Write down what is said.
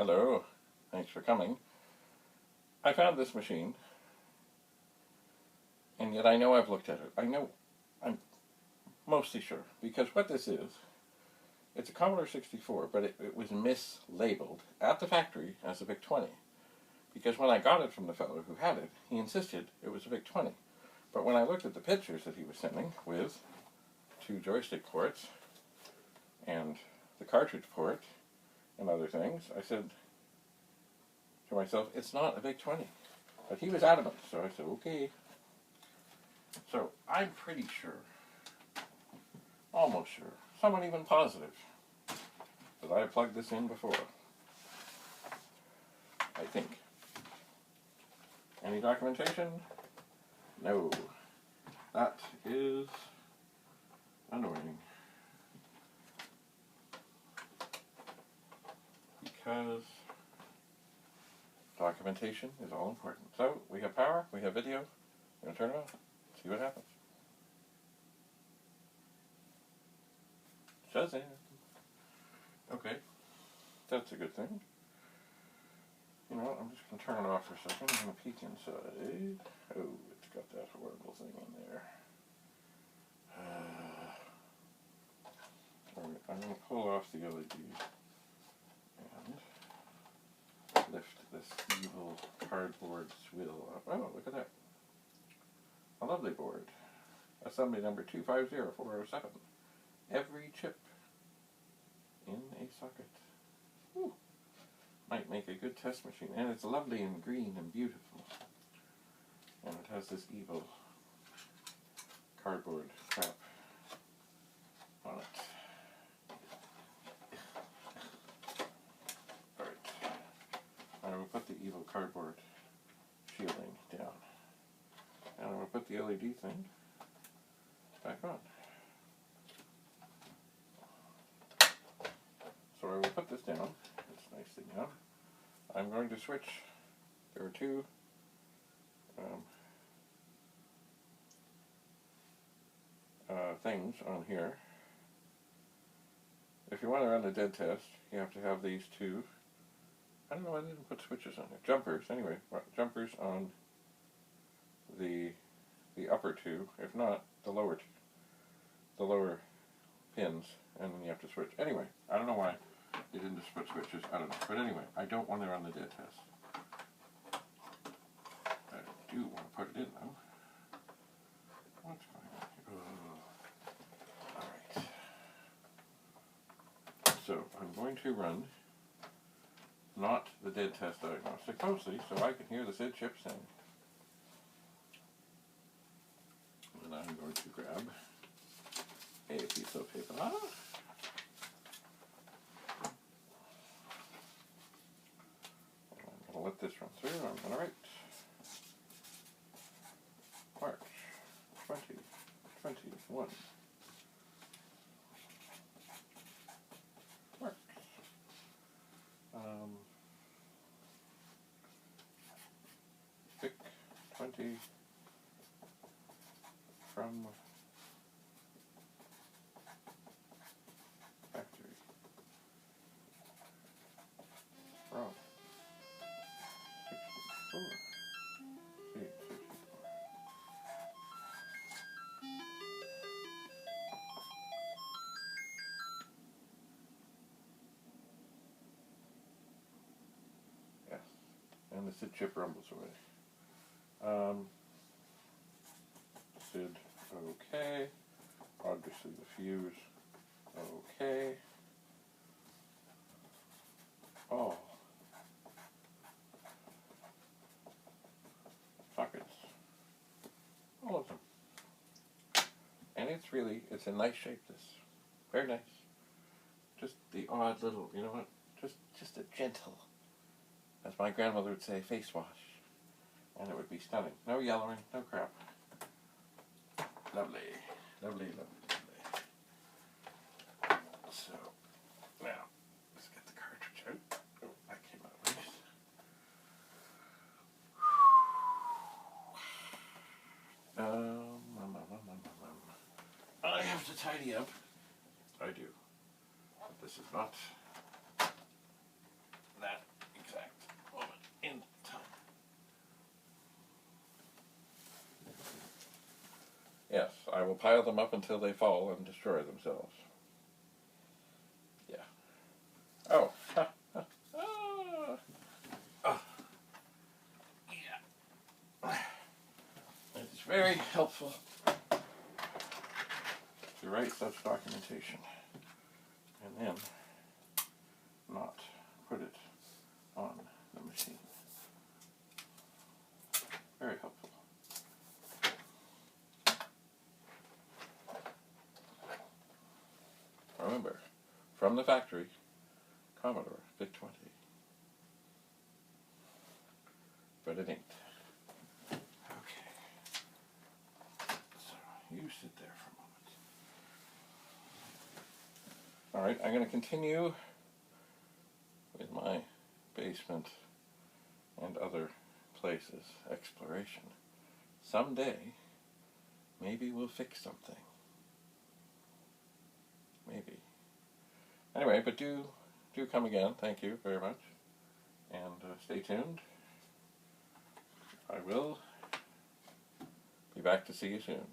Hello, thanks for coming. I found this machine, and yet I know I've looked at it. I'm mostly sure, because what this is, it's a Commodore 64, but it was mislabeled at the factory as a Vic-20. Because when I got it from the fellow who had it, he insisted it was a Vic-20. But when I looked at the pictures that he was sending with 2 joystick ports and the cartridge port and other things, I said to myself, it's not a Vic-20. But he was adamant, so I said, okay. So I'm pretty sure, almost sure, somewhat even positive, that I plugged this in before. I think. Any documentation? No. That is annoying. Because documentation is all important. So, we have power, we have video. I'm going to turn it on, see what happens. Shazam! Okay, that's a good thing. You know what, I'm just going to turn it off for a second. I'm going to peek inside. Oh, it's got that horrible thing in there. I'm going to pull off the LED and lift this evil cardboard swivel up. Oh, look at that. A lovely board. Assembly number 250407. Every chip in a socket. Whew. Might make a good test machine. And it's lovely and green and beautiful. And it has this evil cardboard crap on it. Alright. I will put the evil cardboard shielding down. And I will put the LED thing back on. So I will put this down. It's nicely down. I'm going to switch. There are 2 things on here. If you want to run the dead test, you have to have these 2. I don't know why I didn't put switches on there. Jumpers, anyway. Jumpers on the upper 2. If not, the lower 2. The lower pins, and then you have to switch. Anyway, I don't know why they didn't just put switches. I don't know. But anyway, I don't want to run the dead test. I do want to put it in, though. What's going on here? Alright. So, I'm going to run not the dead test diagnostic mostly, so I can hear the SID chip sing. And I'm going to grab a piece of paper. I'm going to let this run through. I'm going to write March 2021. March. Vic-20 from factory. Wrong. 64. C64. Yes. And the SID chip rumbles away. SID, okay. Obviously the fuse, okay. Oh. Sockets. All of them. And it's a nice shape, this. Very nice. Just the odd little, you know what? Just a gentle, as my grandmother would say, face wash. And it would be stunning. No yellowing, no crap. Lovely. Lovely, lovely, lovely. So, now, let's get the cartridge out. Oh, that came out nice. I have to tidy up. I do. But this is not that will pile them up until they fall and destroy themselves. Yeah. Oh. Yeah. It's very helpful to write such documentation and then not put it on the machine. Very helpful. Remember, from the factory, Commodore Vic-20. But it ain't. Okay. So you sit there for a moment. Alright, I'm going to continue with my basement and other places exploration. Someday, maybe we'll fix something. Maybe. Anyway, but do come again. Thank you very much. And stay tuned. I will be back to see you soon.